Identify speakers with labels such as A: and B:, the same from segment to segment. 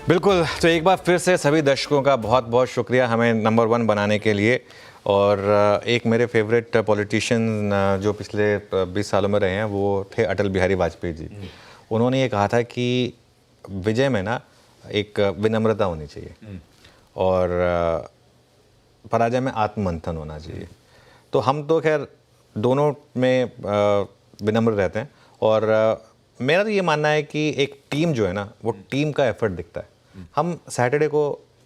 A: बिल्कुल। तो एक बार फिर से सभी दर्शकों का बहुत बहुत शुक्रिया हमें नंबर 1 बनाने के लिए। और एक मेरे फेवरेट पॉलिटिशियन जो पिछले 20 सालों में रहे हैं वो थे अटल बिहारी वाजपेयी जी। उन्होंने ये कहा था कि विजय में ना एक विनम्रता होनी चाहिए और पराजय में आत्ममंथन होना चाहिए। तो हम तो खैर दोनों में विनम्र रहते हैं। और मेरा तो ये मानना है कि एक टीम जो है ना वो टीम का एफर्ट दिखता है। हम सैटरडे को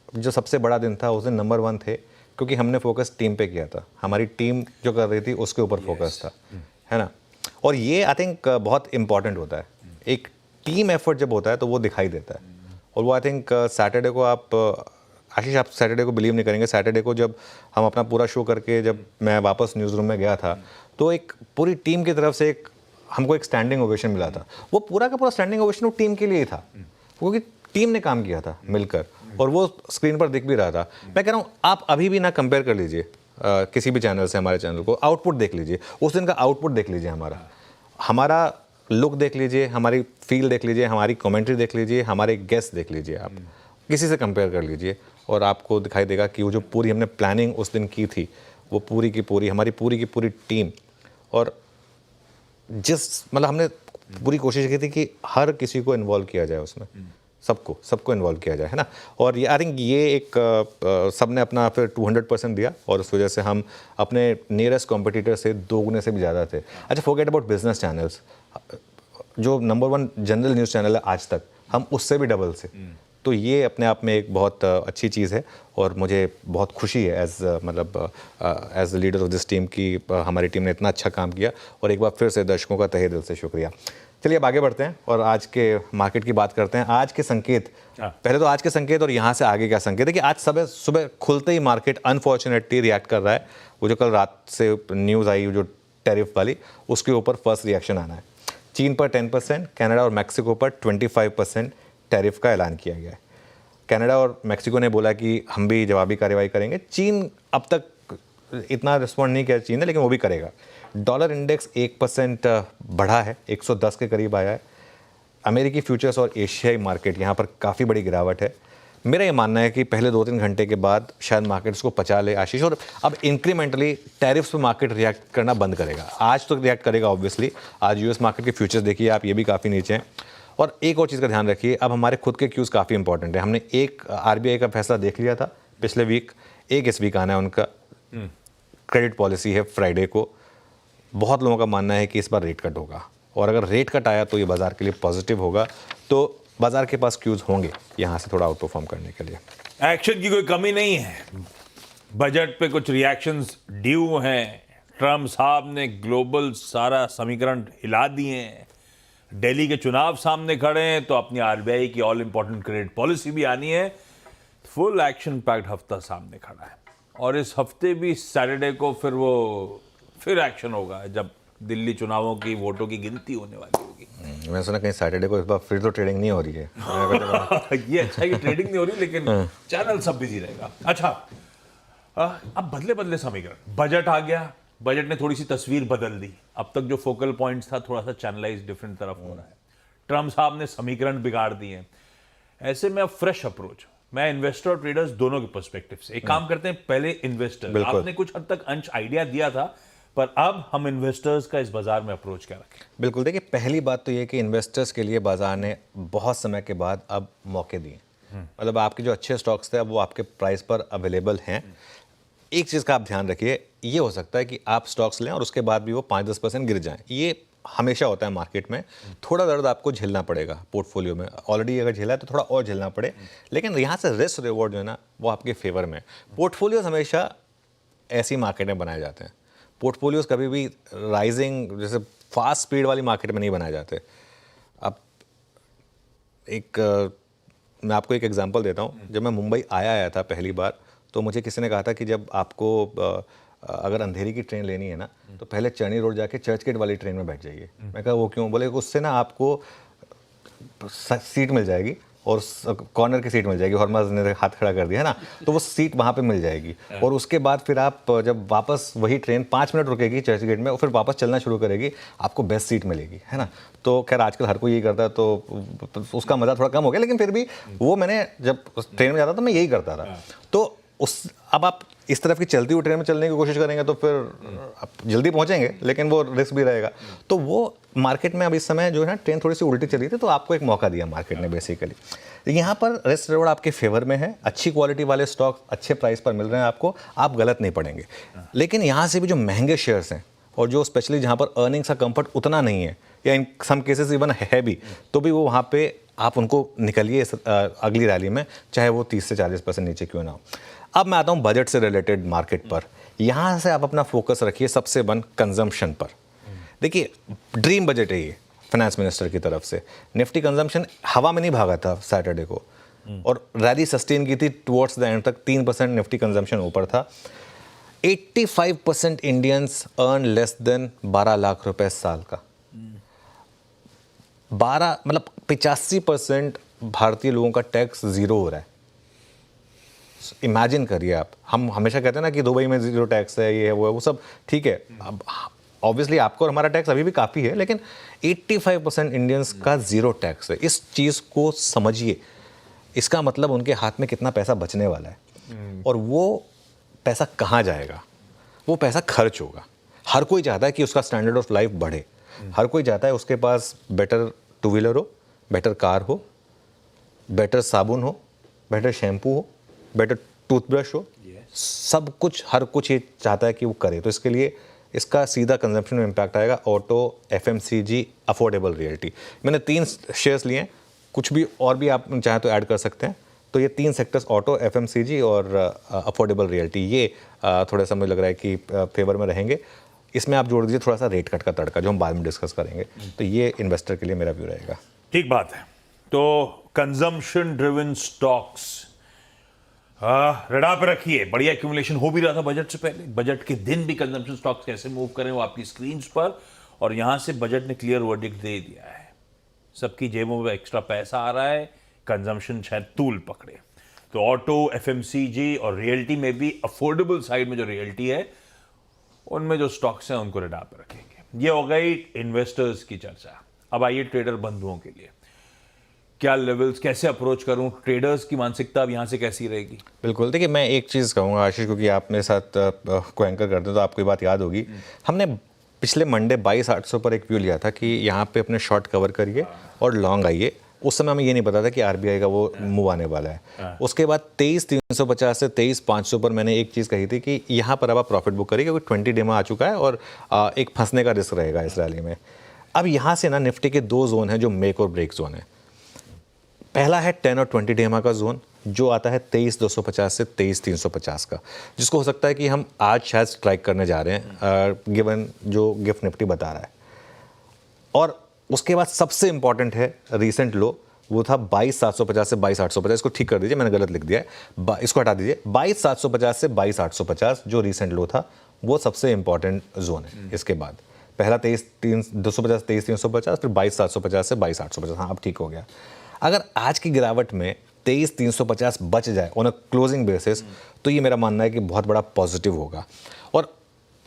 A: जो सबसे बड़ा दिन था उस दिन नंबर 1 थे क्योंकि हमने फोकस टीम पे किया था। हमारी टीम जो कर रही थी उसके ऊपर फोकस था, है ना। और ये आई थिंक बहुत इंपॉर्टेंट होता है। एक टीम एफर्ट जब होता है तो वो दिखाई देता है। और वो आई थिंक सैटरडे को आप आशीष, आप सैटरडे को बिलीव नहीं करेंगे, सैटरडे को जब हम अपना पूरा शो करके जब मैं वापस न्यूज़ रूम में गया था तो एक पूरी टीम की तरफ से एक हमको एक स्टैंडिंग ओवेशन मिला था। वो पूरा का पूरा स्टैंडिंग ओवेशन वो टीम के लिए ही था क्योंकि टीम ने काम किया था मिलकर और वो स्क्रीन पर दिख भी रहा था। मैं कह रहा हूँ आप अभी भी ना कंपेयर कर लीजिए किसी भी चैनल से हमारे चैनल को, आउटपुट देख लीजिए, उस दिन का आउटपुट देख लीजिए, हमारा लुक देख लीजिए, हमारी फील देख लीजिए, हमारी कमेंट्री देख लीजिए, हमारे गेस्ट देख लीजिए, आप किसी से कंपेयर कर लीजिए और आपको दिखाई देगा कि वो जो पूरी हमने प्लानिंग उस दिन की थी वो पूरी की पूरी हमारी पूरी की पूरी टीम और जिस मतलब हमने पूरी कोशिश की थी कि हर किसी को इन्वॉल्व किया जाए उसमें, सबको इन्वॉल्व किया जाए, है ना। और ये आई थिंक ये एक सबने अपना फिर 200% दिया और उस वजह से हम अपने नियरेस्ट कॉम्पिटिटर से 2 गुने से भी ज़्यादा थे। अच्छा, फॉरगेट अबाउट बिजनेस चैनल्स, जो नंबर 1 जनरल न्यूज़ चैनल है आज तक, हम उससे भी डबल से। तो ये अपने आप में एक बहुत अच्छी चीज़ है और मुझे बहुत खुशी है as the leader of this team की हमारी टीम ने इतना अच्छा काम किया। और एक बार फिर से दर्शकों का तहे दिल से शुक्रिया। चलिए अब आगे बढ़ते हैं और आज के मार्केट की बात करते हैं। आज के संकेत, पहले तो आज के संकेत और यहाँ से आगे क्या संकेत है कि आज सुबह खुलते ही मार्केट अनफॉर्चुनेटली रिएक्ट कर रहा है। वो जो कल रात से न्यूज़ आई जो टैरिफ वाली, उसके ऊपर फर्स्ट रिएक्शन आना है। चीन पर 10%, कनाडा और मैक्सिको पर 25% टैरिफ का ऐलान किया गया है। कनाडा और मैक्सिको ने बोला कि हम भी जवाबी कार्रवाई करेंगे। चीन अब तक इतना रिस्पॉन्ड नहीं किया चीन ने, लेकिन वो भी करेगा। डॉलर इंडेक्स 1% बढ़ा है, 110 के करीब आया है। अमेरिकी फ्यूचर्स और एशियाई मार्केट यहाँ पर काफ़ी बड़ी गिरावट है। मेरा ये मानना है कि पहले 2-3 घंटे के बाद शायद मार्केट इसको पचा ले आशीष, और अब इंक्रीमेंटली टैरिफ्स पे मार्केट रिएक्ट करना बंद करेगा। आज तो रिएक्ट करेगा ऑब्वियसली। आज यूएस मार्केट के फ्यूचर्स देखिए आप, ये भी काफ़ी नीचे हैं। और एक और चीज़ का ध्यान रखिए, अब हमारे खुद के क्यूज़ काफ़ी इंपॉर्टेंट है। हमने एक आरबीआई का फैसला देख लिया था पिछले वीक, एक इस वीक आना है उनका। क्रेडिट पॉलिसी है फ्राइडे को। बहुत लोगों का मानना है कि इस बार रेट कट होगा और अगर रेट कट आया तो ये बाजार के लिए पॉजिटिव होगा। तो बाजार के पास क्यूज होंगे यहाँ से थोड़ा आउट परफॉर्म करने के लिए।
B: एक्शन की कोई कमी नहीं है। बजट पे कुछ रिएक्शंस ड्यू हैं। ट्रम्प साहब ने ग्लोबल सारा समीकरण हिला दिए हैं। दिल्ली के चुनाव सामने खड़े हैं तो अपनी आरबीआई की ऑल इंपॉर्टेंट क्रेडिट पॉलिसी भी आनी है। फुल एक्शन पैक्ड हफ्ता सामने खड़ा है और इस हफ्ते भी सैटरडे को फिर एक्शन होगा जब दिल्ली चुनावों की वोटों की गिनती होने वाली होगी।
A: मैं सुना कहीं सैटरडे को इस बार फिर तो ट्रेडिंग नहीं हो रही है।
B: ये अच्छा है कि ट्रेडिंग नहीं हो रही, लेकिन चैनल सब बिजी रहेगा। अच्छा, अब बदले बदले समीकरण, बजट आ गया, बजट ने थोड़ी सी तस्वीर बदल दी। अब तक जो फोकल पॉइंट्स था थोड़ा सा चैनलाइज डिफरेंट तरफ हो रहा है। ट्रम्प साहब ने समीकरण बिगाड़ दिए हैं। ऐसे में अब फ्रेश अप्रोच, मैं इन्वेस्टर और ट्रेडर्स दोनों के पर्सपेक्टिव से एक काम करते हैं। पहले इन्वेस्टर, आपने कुछ हद तक अंश आइडिया दिया था, पर अब हम इन्वेस्टर्स का इस बाजार में अप्रोच क्या रखें?
A: बिल्कुल, देखिए पहली बात तो ये कि इन्वेस्टर्स के लिए बाजार ने बहुत समय के बाद अब मौके दिए। मतलब आपके जो अच्छे स्टॉक्स थे अब वो आपके प्राइस पर अवेलेबल हैं। एक चीज़ का आप ध्यान रखिए, ये हो सकता है कि आप स्टॉक्स लें और उसके बाद भी वो 5-10% गिर जाएं। ये हमेशा होता है मार्केट में। थोड़ा दर्द आपको झेलना पड़ेगा पोर्टफोलियो में, ऑलरेडी अगर झेला है तो थोड़ा और झेलना पड़े, लेकिन यहाँ से रिस्क रिवॉर्ड जो है ना वो आपके फेवर में। पोर्टफोलियोज हमेशा ऐसी मार्केट में बनाए जाते हैं। पोर्टफोलियोज कभी भी राइजिंग जैसे फास्ट स्पीड वाली मार्केट में नहीं बनाए जाते। अब मैं आपको एक एग्जांपल देता हूँ। जब मैं मुंबई आया था पहली बार तो मुझे किसी ने कहा था कि जब आपको अगर अंधेरी की ट्रेन लेनी है ना तो पहले चर्नी रोड जाके चर्च गेट वाली ट्रेन में बैठ जाइए। मैं कहा वो क्यों? बोले उससे ना आपको सीट मिल जाएगी और कॉर्नर की सीट मिल जाएगी, हॉर्मज ने हाथ खड़ा कर दिया है ना, तो वो सीट वहाँ पे मिल जाएगी। और उसके बाद फिर आप जब वापस वही ट्रेन 5 मिनट रुकेगी चर्च गेट में और फिर वापस चलना शुरू करेगी, आपको बेस्ट सीट मिलेगी, है ना। तो खैर आजकल हर कोई यही करता है, तो उसका मज़ा थोड़ा कम हो गया, लेकिन फिर भी वो मैंने जब ट्रेन में जाता था मैं यही करता था। तो अब आप इस तरफ की चलती हुई ट्रेन में चलने की कोशिश करेंगे तो फिर आप जल्दी पहुंचेंगे, लेकिन वो रिस्क भी रहेगा। तो वो मार्केट में अब इस समय जो है ना, ट्रेन थोड़ी सी उल्टी चली थी, तो आपको एक मौका दिया मार्केट ने बेसिकली। यहाँ पर रिस्क रिवॉर्ड आपके फेवर में है, अच्छी क्वालिटी वाले स्टॉक अच्छे प्राइस पर मिल रहे हैं आपको, आप गलत नहीं पड़ेंगे। लेकिन यहाँ से भी जो महंगे शेयर्स हैं और जो स्पेशली जहाँ पर अर्निंग्स का कंफर्ट उतना नहीं है, या इन सम केसेस इवन है भी, तो भी वो वहाँ पे आप उनको निकलिए अगली रैली में, चाहे वो 30 से 40% नीचे क्यों ना हो। अब मैं आता हूँ बजट से रिलेटेड मार्केट पर। यहाँ से आप अपना फोकस रखिए सबसे वन कंजम्पशन पर। देखिए ड्रीम बजट है ये फाइनेंस मिनिस्टर की तरफ से। निफ्टी कंजम्पशन हवा में नहीं भागा था सैटरडे को, और रैली सस्टेन की थी टुवर्ड्स द एंड तक। 3% निफ्टी कंजम्पशन ऊपर था। 85% Indians earn less than 12 lakh रुपए साल का। 12 मतलब 85% भारतीय लोगों का टैक्स जीरो हो रहा है। इमेजिन करिए आप, हम हमेशा कहते हैं ना कि दुबई में जीरो टैक्स है, ये है वो है, वो सब ठीक है। अब ऑब्वियसली आपको और हमारा टैक्स अभी भी काफ़ी है, लेकिन 85% इंडियंस का जीरो टैक्स है। इस चीज़ को समझिए, इसका मतलब उनके हाथ में कितना पैसा बचने वाला है, और वो पैसा कहाँ जाएगा? वो पैसा खर्च होगा। हर कोई चाहता है कि उसका स्टैंडर्ड ऑफ लाइफ बढ़े, हर कोई चाहता है उसके पास बेटर टू व्हीलर हो, बेटर कार हो, बेटर साबुन हो, बेटर शैम्पू हो, बेटर टूथब्रश हो। सब कुछ हर कुछ ये चाहता है कि वो करे। तो इसके लिए इसका सीधा कंजम्पशन में इम्पैक्ट आएगा। Auto, FMCG, affordable realty. मैंने 3 शेयर्स लिए हैं, कुछ भी और भी आप चाहें तो ऐड कर सकते हैं। तो ये 3 सेक्टर्स, ऑटो, एफएमसीजी और अफोर्डेबल रियल्टी, ये थोड़ा सा मुझे लग रहा है कि फेवर में रहेंगे। इसमें आप जोड़ दीजिए थोड़ा सा रेट कट का तड़का, जो हम बाद में डिस्कस करेंगे। तो ये इन्वेस्टर के लिए मेरा व्यू रहेगा।
B: ठीक बात है। तो कंजम्पशन ड्रिवन स्टॉक्स रडार पे रखिए। बढ़िया एक्यूमुलेशन हो भी रहा था बजट से पहले। बजट के दिन भी कंजम्पशन स्टॉक्स कैसे मूव करें वो आपकी स्क्रीन पर, और यहां से बजट ने क्लियर वर्डिक्ट दे दिया है। सबकी जेबों में एक्स्ट्रा पैसा आ रहा है, कंजम्पशन शायद तूल पकड़े। तो ऑटो, एफएमसीजी और रियल्टी में भी अफोर्डेबल साइड में जो रियल्टी है, उनमें जो स्टॉक्स हैं उनको रडार पर रखेंगे। ये हो गई इन्वेस्टर्स की चर्चा। अब आइए ट्रेडर बंधुओं के लिए, क्या लेवल्स, कैसे अप्रोच करूं? ट्रेडर्स की मानसिकता अब यहां से कैसी रहेगी?
A: बिल्कुल, देखिए मैं एक चीज़ कहूँगा आशीष, क्योंकि आप मेरे साथ को एंकर करते हैं तो आपको ये बात याद होगी। हमने पिछले मंडे 22,800 पर एक व्यू लिया था कि यहाँ पे अपने शॉर्ट कवर करिए और लॉन्ग आइए। उस समय हमें ये नहीं पता था कि आरबीआई का वो मूव आने वाला है। उसके बाद 23,350 से 23,500 पर मैंने एक चीज़ कही थी कि यहाँ पर अब आप प्रॉफिट बुक करिए, क्योंकि 20 डेमा आ चुका है और एक फंसने का रिस्क रहेगा इस रैली में। अब यहाँ से ना निफ्टी के 2 जोन हैं जो मेक और ब्रेक जोन है। पहला है 10 और 20 डेमा का जोन, जो आता है 23,250 से 23,350 का, जिसको हो सकता है कि हम आज शायद स्ट्राइक करने जा रहे हैं गिवन जो गिफ्ट निफ्टी बता रहा है। और उसके बाद सबसे इंपॉर्टेंट है रीसेंट लो, वो था 22,750 से 22,850। इसको ठीक कर दीजिए, मैंने गलत लिख दिया है, इसको हटा दीजिए। 22,750 से 22,850 जो रीसेंट लो था, वो सबसे इंपॉर्टेंट जोन है। इसके बाद पहला 23,250 23,350, फिर 22,750 से 22,850। हाँ अब ठीक हो गया। अगर आज की गिरावट में 23,350 बच जाए ऑन अ क्लोजिंग बेसिस, तो ये मेरा मानना है कि बहुत बड़ा पॉजिटिव होगा। और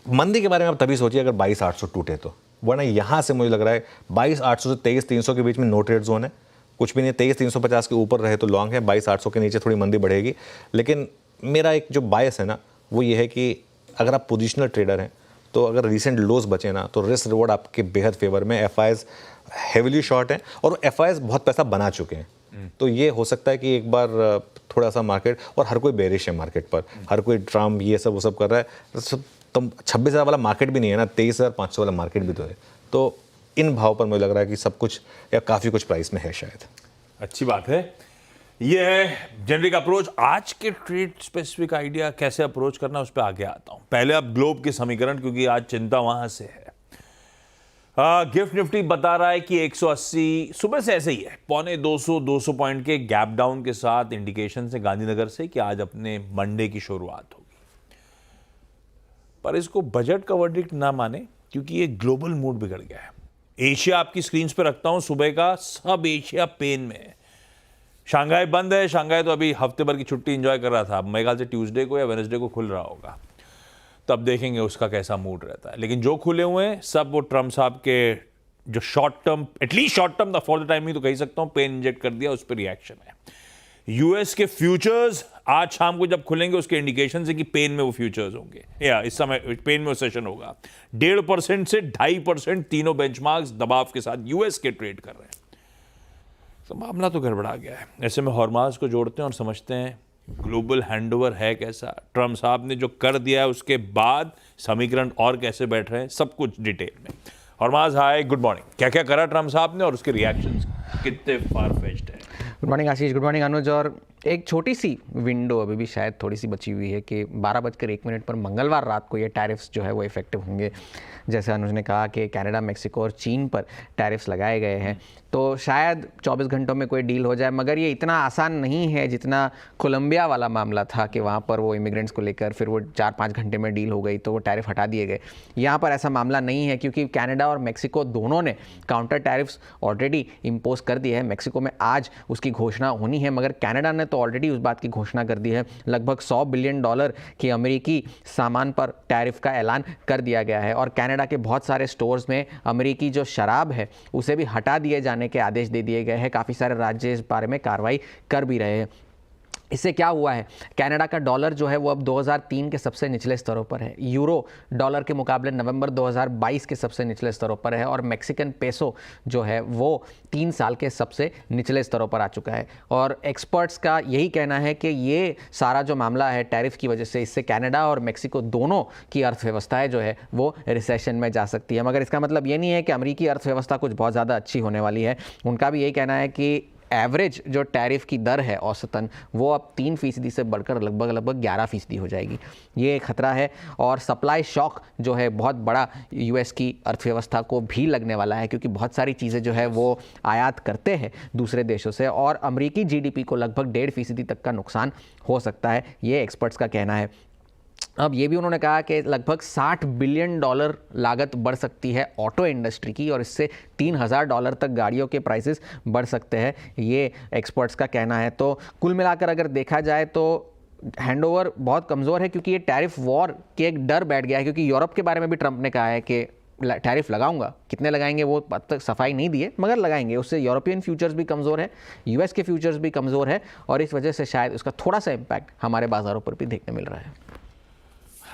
A: मंदी के बारे में आप तभी सोचिए अगर 22,800 टूटे तो, वरना यहाँ से मुझे लग रहा है 22,800 से 23,300 के बीच में नो ट्रेड जोन है, कुछ भी नहीं। 23,350 के ऊपर रहे तो लॉन्ग है, 22,800 के नीचे थोड़ी मंदी बढ़ेगी। लेकिन मेरा एक जो बायस है ना, वो ये है कि अगर आप पोजिशनल ट्रेडर हैं तो अगर रिसेंट लोज बचे ना, तो रिस्क रिवॉर्ड आपके बेहद फेवर में। एफआईज हेविली शॉर्ट हैं और एफआईज बहुत पैसा बना चुके हैं। तो ये हो सकता है कि एक बार थोड़ा सा मार्केट, और हर कोई बेरिश है मार्केट पर, हर कोई ट्रम्प ये सब वो सब कर रहा है। तो 26,000 वाला मार्केट भी नहीं है ना, 23,500 वाला मार्केट भी तो है। तो इन भाव पर मुझे लग रहा है कि सब कुछ या काफ़ी कुछ प्राइस में है शायद।
B: अच्छी बात है। ये है जेनरिक अप्रोच। आज के ट्रेड स्पेसिफिक आइडिया कैसे अप्रोच करना, उस पर आगे आता हूं। पहले अब ग्लोब के समीकरण, क्योंकि आज चिंता वहां से है। गिफ्ट निफ्टी बता रहा है कि 180 सुबह से ऐसे ही है, 200 पॉइंट के गैप डाउन के साथ इंडिकेशन है गांधीनगर से कि आज अपने मंडे की शुरुआत होगी। पर इसको बजट का वर्डिक्ट ना माने, क्योंकि ये ग्लोबल मूड बिगड़ गया है। एशिया आपकी स्क्रीन पे रखता हूं सुबह का, सब एशिया पेन में है। शंघाई बंद है। शंघाई तो अभी हफ्ते भर की छुट्टी एंजॉय कर रहा था, अब मेरे ख्याल से ट्यूसडे को या वेडनेसडे को खुल रहा होगा, तब देखेंगे उसका कैसा मूड रहता है। लेकिन जो खुले हुए हैं सब वो ट्रम्प साहब के जो short term, at least short term for the time ही तो कह सकता हूँ, पेन इंजेक्ट कर दिया, उस पर रिएक्शन है। यूएस के फ्यूचर्स आज शाम को जब खुलेंगे उसके इंडिकेशन है कि पेन में वो फ्यूचर्स होंगे, या इस समय पेन में वो सेशन होगा। 1.5% से 2.5% तीनों बेंचमार्क्स दबाव के साथ यूएस के ट्रेड कर रहे हैं। तो मामला तो गड़बड़ा गया है। ऐसे में हॉर्माज को जोड़ते हैं और समझते हैं ग्लोबल हैंडओवर है कैसा, ट्रम्प साहब ने जो कर दिया है उसके बाद समीकरण और कैसे बैठ रहे हैं, सब कुछ डिटेल में। हॉर्माज हाय, गुड मॉर्निंग। क्या क्या करा ट्रम्प साहब ने और उसके रिएक्शंस कितने फार फेच्ड है?
C: गुड मॉर्निंग आशीष, गुड मॉर्निंग अनुज। और एक छोटी सी विंडो अभी भी शायद थोड़ी सी बची हुई है कि 12:01 पर मंगलवार रात को ये टैरिफ्स जो है वो इफेक्टिव होंगे। जैसे अनुज ने कहा कि कनाडा, मेक्सिको और चीन पर टैरिफ्स लगाए गए हैं, तो शायद 24 घंटों में कोई डील हो जाए। मगर ये इतना आसान नहीं है जितना कोलंबिया वाला मामला था कि वहाँ पर वो इमिग्रेंट्स को लेकर फिर वो 4-5 घंटे में डील हो गई तो वो टैरिफ हटा दिए गए। यहाँ पर ऐसा मामला नहीं है, क्योंकि कनाडा और मेक्सिको दोनों ने काउंटर टैरिफ्स ऑलरेडी इम्पोज कर दिए हैं। मेक्सिको में आज उसकी घोषणा होनी है, मगर कनाडा ने तो ऑलरेडी उस बात की घोषणा कर दी है। लगभग $100 बिलियन की अमेरिकी सामान पर टैरिफ का ऐलान कर दिया गया है। और कनाडा के बहुत सारे स्टोर्स में अमेरिकी जो शराब है उसे भी हटा दिए जाने के आदेश दे दिए गए हैं। काफ़ी सारे राज्य इस बारे में कार्रवाई कर भी रहे हैं। इससे क्या हुआ है, कनाडा का डॉलर जो है वो अब 2003 के सबसे निचले स्तरों पर है। यूरो डॉलर के मुकाबले नवंबर 2022 के सबसे निचले स्तरों पर है। और मैक्सिकन पेसो जो है वो 3 साल के सबसे निचले स्तरों पर आ चुका है। और एक्सपर्ट्स का यही कहना है कि ये सारा जो मामला है टैरिफ की वजह से, इससे कनाडा और मेक्सिको दोनों की अर्थव्यवस्थाएं जो है वो रिसेशन में जा सकती है। मगर इसका मतलब ये नहीं है कि अमेरिकी अर्थव्यवस्था कुछ बहुत ज़्यादा अच्छी होने वाली है। उनका भी यही कहना है कि एवरेज जो टैरिफ की दर है औसतन, वो अब 3% से बढ़कर लगभग 11% हो जाएगी। ये खतरा है। और सप्लाई शॉक जो है बहुत बड़ा यूएस की अर्थव्यवस्था को भी लगने वाला है, क्योंकि बहुत सारी चीज़ें जो है वो आयात करते हैं दूसरे देशों से, और अमेरिकी जीडीपी को लगभग 1.5% तक का नुकसान हो सकता है, ये एक्सपर्ट्स का कहना है। अब ये भी उन्होंने कहा कि लगभग $60 बिलियन लागत बढ़ सकती है ऑटो इंडस्ट्री की, और इससे $3,000 तक गाड़ियों के प्राइसेस बढ़ सकते हैं, ये एक्सपर्ट्स का कहना है। तो कुल मिलाकर अगर देखा जाए तो हैंडओवर बहुत कमज़ोर है, क्योंकि ये टैरिफ वॉर के एक डर बैठ गया है। क्योंकि यूरोप के बारे में भी ट्रंप ने कहा है कि टैरिफ लगाऊंगा, कितने लगाएंगे वो अब तक सफाई नहीं दिए, मगर लगाएंगे। उससे यूरोपियन फ्यूचर्स भी कमज़ोर है, यूएस के फ्यूचर्स भी कमज़ोर है, और इस वजह से शायद उसका थोड़ा सा इम्पैक्ट हमारे बाज़ारों पर भी देखने मिल रहा है।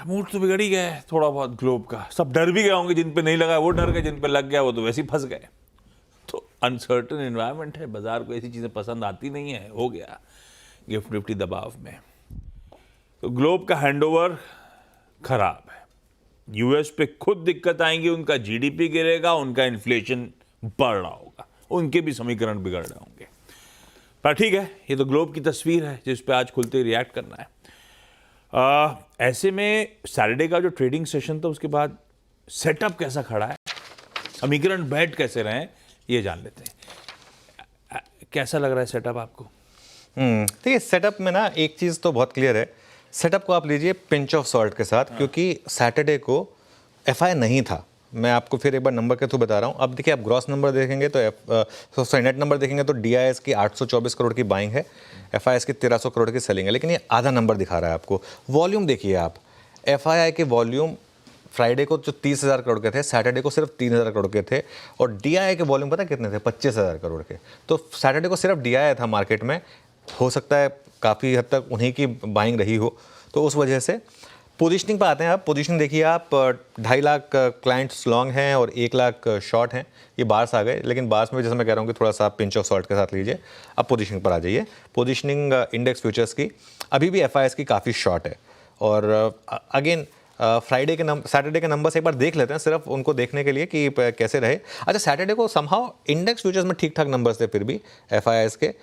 B: मूड तो बिगड़ ही गया है थोड़ा बहुत ग्लोब का। सब डर भी गए होंगे, जिन पे नहीं लगा वो डर गए, जिन पे लग गया वो तो वैसे ही फंस गए। तो अनसर्टन एनवायरनमेंट है, बाजार को ऐसी चीज़ें पसंद आती नहीं है, हो गया गिफ्ट निफ्टी दबाव में। तो ग्लोब का हैंडओवर खराब है। यूएस पे खुद दिक्कत आएंगी, उनका जीडीपी गिरेगा, उनका इन्फ्लेशन बढ़ रहा होगा, उनके भी समीकरण बिगड़ रहे होंगे। पर ठीक है, ये तो ग्लोब की तस्वीर है जिस पे आज खुलते ही रिएक्ट करना है। ऐसे में सैटरडे का जो ट्रेडिंग सेशन था उसके बाद सेटअप कैसा खड़ा है, समीकरण बैठ कैसे रहे हैं, ये जान लेते हैं। कैसा लग रहा है सेटअप आपको?
A: देखिए, सेटअप में ना एक चीज़ तो बहुत क्लियर है। सेटअप को आप लीजिए पिंच ऑफ सॉल्ट के साथ, क्योंकि सैटरडे को एफआई नहीं था। मैं आपको फिर एक बार नंबर के थ्रू बता रहा हूँ। अब देखिए, आप ग्रॉस नंबर देखेंगे तो नेट नंबर देखेंगे तो डीआईएस की 824 करोड़ की बाइंग है, एफआईएस की 1300 करोड़ की सेलिंग है। लेकिन ये आधा नंबर दिखा रहा है आपको। वॉल्यूम देखिए आप, एफआईआई के वॉल्यूम फ्राइडे को जो 30,000 करोड़ के थे, सैटरडे को सिर्फ 3,000 करोड़ के थे। और डीआईआई के वॉल्यूम पता कितने थे? 25,000 करोड़ के। तो सैटरडे को सिर्फ डीआईआई था मार्केट में। हो सकता है काफ़ी हद तक उन्हीं की बाइंग रही हो, तो उस वजह से। पोजीशनिंग पर आते हैं आप। पोजीशनिंग देखिए आप, 2.5 लाख क्लाइंट्स लॉन्ग हैं और 1 लाख शॉर्ट हैं। ये बार्स आ गए, लेकिन बार्स में जैसे मैं कह रहा हूँ कि थोड़ा सा पिंच ऑफ सॉल्ट के साथ लीजिए। अब पोजीशनिंग पर आ जाइए। पोजीशनिंग इंडेक्स फ्यूचर्स की अभी भी एफआईएस की काफ़ी शॉर्ट है। और अगेन फ्राइडे के सैटरडे के नंबर्स एक बार देख लेते हैं, सिर्फ उनको देखने के लिए कि कैसे रहे। अच्छा, सैटरडे को समहाउ इंडेक्स फ्यूचर्स में ठीक ठाक नंबर्स थे, फिर भी एफआईएस के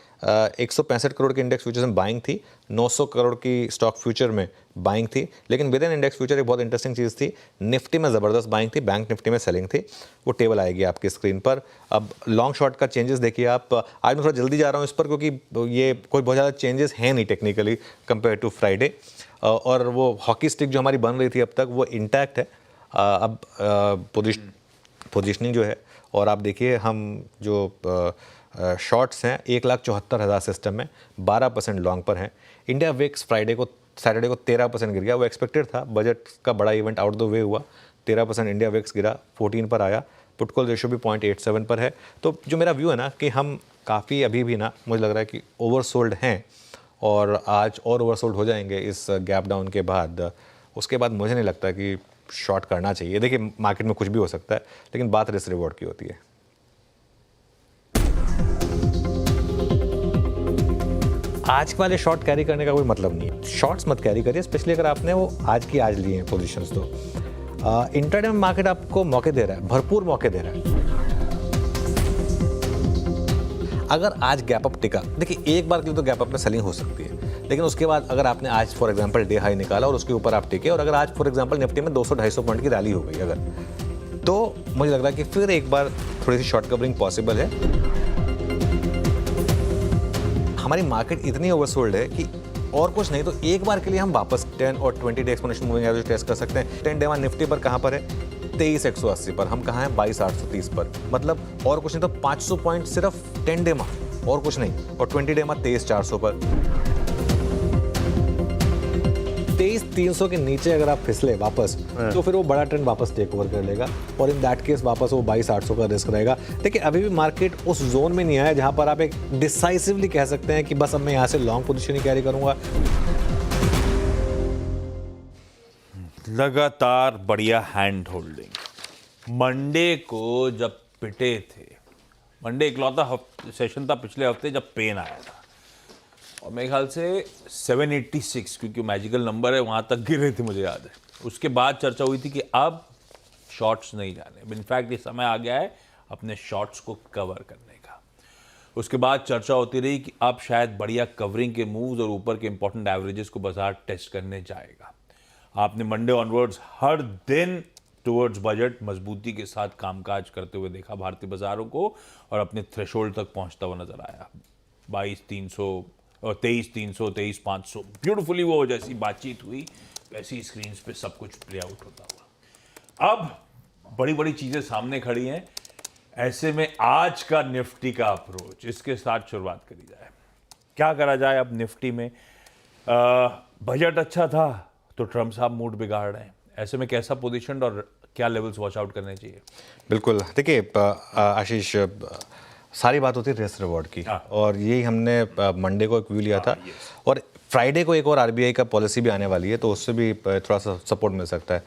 A: 165 करोड़ की इंडेक्स फ्यूचर्स में बाइंग थी, 900 करोड़ की स्टॉक फ्यूचर में बाइंग थी। लेकिन विद इन इंडेक्स फ्यूचर एक बहुत इंटरेस्टिंग चीज़ थी, निफ्टी में ज़बरदस्त बाइंग थी, बैंक निफ्टी में सेलिंग थी। वो टेबल आएगी आपकी स्क्रीन पर। अब लॉन्ग शॉर्ट का चेंजेस देखिए आप। आज मैं थोड़ा जल्दी जा रहा हूँ इस पर, क्योंकि ये कोई बहुत ज़्यादा चेंजेस हैं नहीं टेक्निकली कंपेयर टू फ्राइडे। और वो हॉकी स्टिक जो हमारी बन रही थी अब तक, वो इंटैक्ट है। अब पोजीशनिंग जो है, और आप देखिए हम जो शॉर्ट्स हैं 1,74,000 सिस्टम में, 12% लॉन्ग पर हैं। इंडिया विक्स सैटरडे को 13% गिर गया, वो एक्सपेक्टेड था, बजट का बड़ा इवेंट आउट द वे हुआ, 13% इंडिया विक्स गिरा, 14 पर आया, पुट कॉल रेशियो भी 0.87 पर है। तो जो मेरा व्यू है ना कि हम काफ़ी अभी भी ना मुझे लग रहा है कि ओवरसोल्ड हैं और आज और ओवरसोल्ड हो जाएंगे इस गैप डाउन के बाद। उसके बाद मुझे नहीं लगता कि शॉर्ट करना चाहिए। देखिए मार्केट में कुछ भी हो सकता है, लेकिन बात रिस्क रिवॉर्ड की होती है। आज के वाले शॉर्ट कैरी करने का कोई मतलब नहीं है। शॉर्ट्स मत कैरी करिए, स्पेशली अगर आपने वो आज की आज लिए हैं पोजीशंस। तो इंट्राडे में मार्केट आपको मौके दे रहा है, भरपूर मौके दे रहा है। अगर आज गैप अप टिका, देखिए एक बार के लिए तो गैप अप में सेलिंग हो सकती है, लेकिन उसके बाद अगर आपने आज फॉर एग्जांपल डे हाई निकाला और उसके ऊपर आप टिके, और अगर आज फॉर एग्जांपल निफ्टी में 200-250 पॉइंट की रैली हो गई अगर, तो मुझे लग रहा है कि फिर एक बार थोड़ी सी शॉर्ट कवरिंग पॉसिबल है। हमारी मार्केट इतनी ओवरसोल्ड है कि और कुछ नहीं तो एक बार के लिए हम वापस 10 और 20 day exponential moving average test कर सकते हैं। 10 डे वन निफ्टी पर कहाँ पर है? 23,180 पर। हम कहाँ हैं? 22,830 पर। मतलब और कुछ नहीं तो 500 पॉइंट सिर्फ 10 डे में, और कुछ नहीं। और 20 डे में 23,400 पर। 23,300 के नीचे अगर आप फिसले वापस, तो फिर वो बड़ा ट्रेंड वापस टेक ओवर कर लेगा, और इन दैट केस वापस वो 22,800 का रिस्क रहेगा। देखिए अभी भी मार्केट उस जोन में नहीं आया जहां पर आप एक डिसाइसिवली कह सकते हैं कि बस अब मैं यहां से लॉन्ग पोजीशन ही कैरी करूंगा।
B: लगातार बढ़िया हैंड होल्डिंग। मंडे को जब पिटे थे, मंडे इकलौता सेशन था पिछले हफ्ते जब पेन आया था, और मेरे ख्याल से 786, क्योंकि मैजिकल नंबर है, वहाँ तक गिर रहे थे मुझे याद है। उसके बाद चर्चा हुई थी कि अब शॉर्ट्स नहीं जाने, इनफैक्ट ये समय आ गया है अपने शॉर्ट्स को कवर करने का। उसके बाद चर्चा होती रही कि अब शायद बढ़िया कवरिंग के मूव्स और ऊपर के इंपॉर्टेंट एवरेजेस को बाजार टेस्ट करने जाएगा। आपने मंडे ऑनवर्ड्स हर दिन टुवर्ड्स बजट मजबूती के साथ कामकाज करते हुए देखा भारतीय बाजारों को, और अपने थ्रेशोल्ड तक पहुंचता हुआ नजर आया। 22,300 और 23,300, 23,500, ब्यूटीफुली वो जैसी बातचीत हुई वैसी स्क्रीन्स पे सब कुछ प्ले आउट होता हुआ। अब बड़ी बड़ी चीजें सामने खड़ी हैं। ऐसे में आज का निफ्टी का अप्रोच, इसके साथ शुरुआत करी जाए। क्या करा जाए अब निफ्टी में? बजट अच्छा था तो ट्रम्प साहब मूड बिगाड़ रहे हैं। ऐसे में कैसा पोजीशन और क्या लेवल्स वॉच आउट करने चाहिए?
A: बिल्कुल, देखिए आशीष, सारी बात होती है रिस्क रिवॉर्ड की, और यही हमने मंडे को एक व्यू लिया था, और फ्राइडे को एक और आरबीआई का पॉलिसी भी आने वाली है, तो उससे भी थोड़ा सा सपोर्ट मिल सकता है।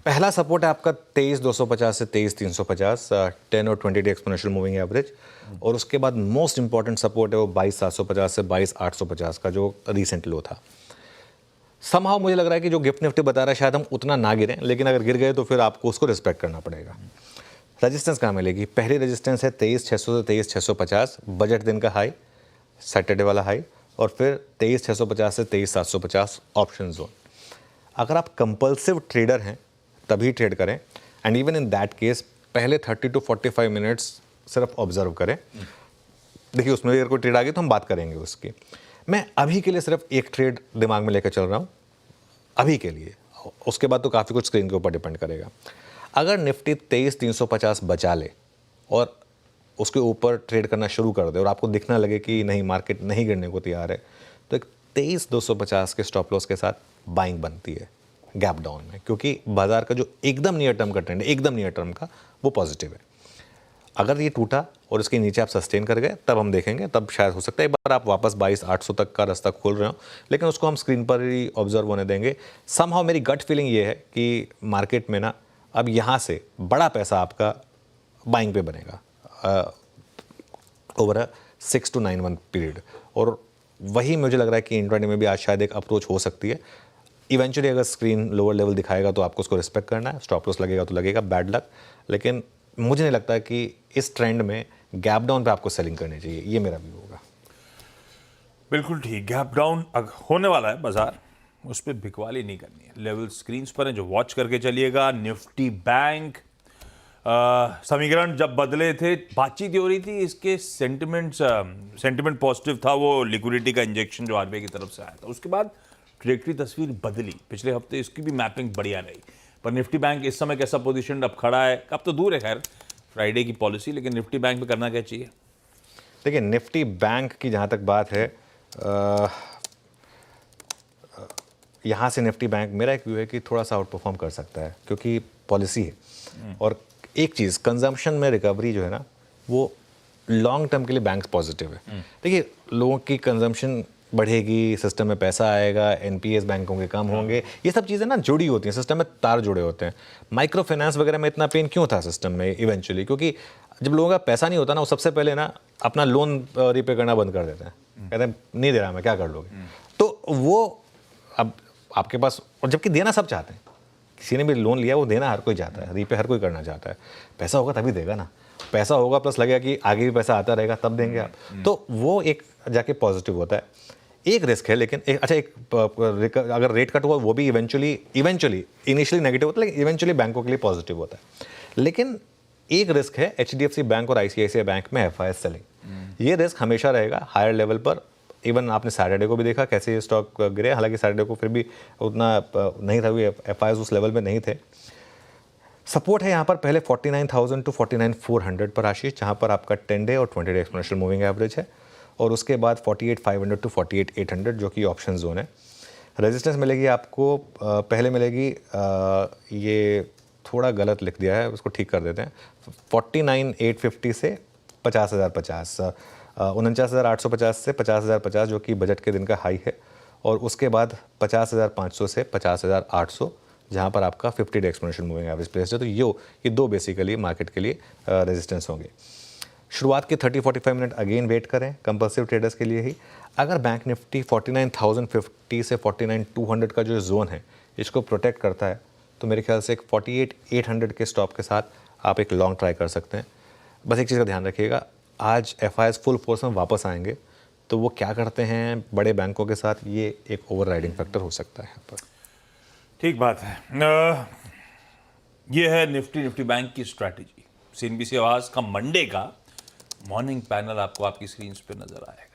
A: पहला सपोर्ट है आपका 23,250 से 23,350, 10 और 20 डे एक्सपोनेंशियल मूविंग एवरेज, और उसके बाद मोस्ट इंपॉर्टेंट सपोर्ट है वो 22,750 से 22,850 का जो रिसेंट लो था। समहाउ मुझे लग रहा है कि जो गिफ्ट निफ्टी बता रहा है शायद हम उतना ना गिरें, लेकिन अगर गिर गए तो फिर आपको उसको रिस्पेक्ट करना पड़ेगा। रेजिस्टेंस कहाँ मिलेगी? पहली रेजिस्टेंस है 23,600 से 23,650, बजट दिन का हाई, सैटरडे वाला हाई, और फिर 23,650 से 23,750 ऑप्शन जोन। अगर आप कंपल्सिव ट्रेडर हैं तभी ट्रेड करें, and even in that case पहले 30 to 45 मिनट्स सिर्फ ऑब्जर्व करें। देखिए उसमें भी अगर कोई ट्रेड आ गई तो हम बात करेंगे उसकी। मैं अभी के लिए सिर्फ एक ट्रेड दिमाग में लेकर चल रहा हूँ अभी के लिए, उसके बाद तो काफ़ी कुछ स्क्रीन के ऊपर डिपेंड करेगा। अगर निफ्टी 23,350 बचा ले और उसके ऊपर ट्रेड करना शुरू कर दे, और आपको दिखना लगे कि नहीं मार्केट नहीं गिरने को तैयार है, तो एक 23,250 के स्टॉप लॉस के साथ बाइंग बनती है गैप डाउन में, क्योंकि बाजार का जो एकदम नियर टर्म का ट्रेंड है, एकदम नियर टर्म का, वो पॉजिटिव है। अगर ये टूटा और इसके नीचे आप सस्टेन कर गए, तब हम देखेंगे, तब शायद हो सकता है एक बार आप वापस 22,800 तक का रास्ता खोल रहे हो, लेकिन उसको हम स्क्रीन पर ही ऑब्जर्व होने देंगे। समहाउ मेरी गट फीलिंग ये है कि मार्केट में ना अब यहाँ से बड़ा पैसा आपका बाइंग पे बनेगा over a 6 to 9 month period, और वही मुझे लग रहा है कि इंट्राडे में भी आज शायद एक अप्रोच हो सकती है। इवेंचुअली अगर स्क्रीन लोअर लेवल दिखाएगा तो आपको उसको रिस्पेक्ट करना है, स्टॉप लॉस लगेगा तो लगेगा, बैड लक, लेकिन मुझे नहीं लगता कि इस ट्रेंड में गैप डाउन पे आपको सेलिंग करनी चाहिए, ये मेरा व्यू होगा।
B: बिल्कुल ठीक, गैप डाउन होने वाला है बाजार, उस पर बिकवाली नहीं करनी है। लेवल स्क्रीन्स पर है जो वॉच करके चलिएगा। निफ्टी बैंक समीकरण जब बदले थे, बातचीत हो रही थी, इसके सेंटिमेंट पॉजिटिव था, वो लिक्विडिटी का इंजेक्शन जो आरबीआई की तरफ से आया था। उसके बाद ट्रेजरी तस्वीर बदली, पिछले हफ्ते इसकी भी मैपिंग बढ़िया रही। पर निफ्टी बैंक इस समय कैसा पोजीशन अब खड़ा है? अब तो दूर है खैर फ्राइडे की पॉलिसी, लेकिन निफ्टी बैंक में करना क्या चाहिए?
A: देखिए निफ्टी बैंक की जहाँ तक बात है, यहाँ से निफ्टी बैंक मेरा एक व्यू है कि थोड़ा सा आउट परफॉर्म कर सकता है क्योंकि पॉलिसी है। और एक चीज़ कंजम्पशन में रिकवरी जो है ना वो लॉन्ग टर्म के लिए बैंक पॉजिटिव है। देखिए लोगों की कंजम्पशन बढ़ेगी, सिस्टम में पैसा आएगा, एनपीएस बैंकों के कम होंगे, ये सब चीज़ें ना जुड़ी होती हैं, सिस्टम में तार जुड़े होते हैं। माइक्रो फाइनेंस वगैरह में इतना पेन क्यों था सिस्टम में इवेंचुअली, क्योंकि जब लोगों का पैसा नहीं होता ना वो सबसे पहले ना अपना लोन रिपे करना बंद कर देते हैं, कहते हैं नहीं दे रहा मैं क्या कर लोगे। तो वो अब आपके पास, और जबकि देना सब चाहते हैं, किसी ने भी लोन लिया वो देना हर कोई चाहता है, रीपे हर कोई करना चाहता है। पैसा होगा तभी देगा ना, पैसा होगा प्लस लगेगा कि आगे भी पैसा आता रहेगा तब देंगे आप, तो वो एक जाके पॉजिटिव होता है। एक रिस्क है लेकिन अगर रेट कट हुआ वो भी इवेंचुअली इनिशियली नेगेटिव होता है लेकिन इवेंचुअली बैंकों के लिए पॉजिटिव होता है। लेकिन एक रिस्क है एचडीएफसी बैंक और आईसीआईसीआई बैंक में एफआईएस सेलिंग, ये रिस्क हमेशा रहेगा हायर लेवल पर। इवन आपने सैटरडे को भी देखा कैसे ये स्टॉक गिरे, हालांकि सैटरडे को फिर भी उतना नहीं था, एफआईएस उस लेवल में नहीं थे। सपोर्ट है यहाँ पर पहले 49,000 टू 49,400 पर आशीष, जहाँ पर आपका 10 डे और 20 डे एक्सपोनेंशियल मूविंग एवरेज है, और उसके बाद 48,500 टू 48,800 जो कि ऑप्शन जोन है। रेजिस्टेंस मिलेगी आपको, पहले मिलेगी, ये थोड़ा गलत लिख दिया है उसको ठीक कर देते हैं, 49,850 से 50,050, 49,850 से 50,050 जो कि बजट के दिन का हाई है, और उसके बाद 50,500 से 50,800 जहाँ पर आपका 50 day exponential moving average place है। तो ये दो बेसिकली मार्केट के लिए रेजिस्टेंस होंगे। शुरुआत के 30-45 मिनट अगेन वेट करें कंपल्सिव ट्रेडर्स के लिए ही। अगर बैंक निफ्टी 49,050 से 49,200 का जो जोन है इसको प्रोटेक्ट करता है तो मेरे ख्याल से एक 48,800 के स्टॉप के साथ आप एक लॉन्ग ट्राई कर सकते हैं। बस एक चीज़ का ध्यान रखिएगा, आज एफआईएस फुल फोर्स में वापस आएंगे तो वो क्या करते हैं बड़े बैंकों के साथ, ये एक ओवर राइडिंग फैक्टर हो सकता है यहाँ पर।
B: ठीक बात है। ये है निफ्टी बैंक की स्ट्रैटेजी। सीएनबीसी आवाज का मंडे का मॉर्निंग पैनल आपको आपकी स्क्रीन पे नजर आएगा।